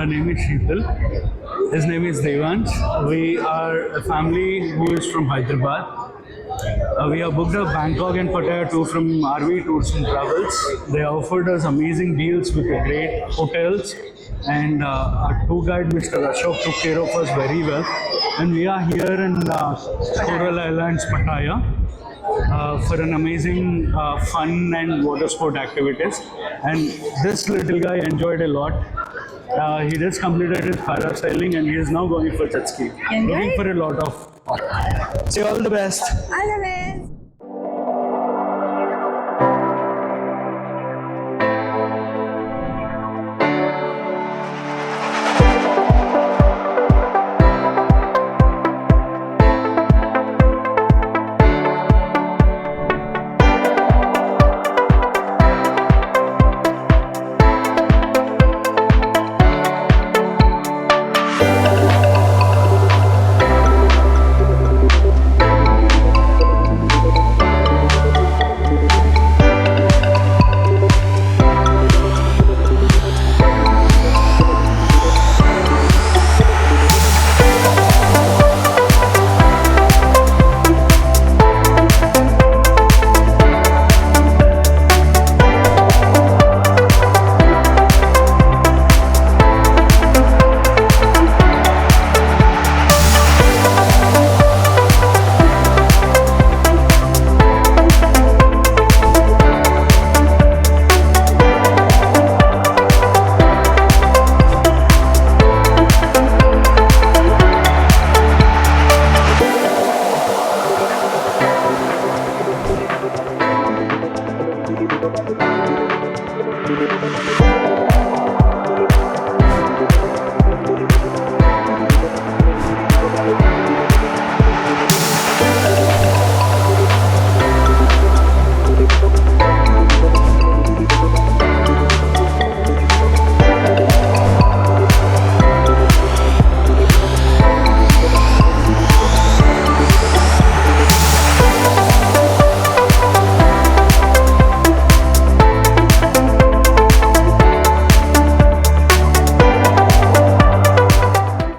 her name is Sheetal. His name is Devansh. We are a family who is from Hyderabad. We have booked a Bangkok and Pattaya tour from RV Tours and Travels. They offered us amazing deals with great hotels, and our tour guide, Mr. Ashok, took care of us very well. And we are here in Coral Islands, Pattaya, for an amazing fun and water sport activities. And this little guy enjoyed a lot. He just completed his parasailing and he is now going for jet ski. Enjoy. Looking for a lot of. Say all the best. All the best.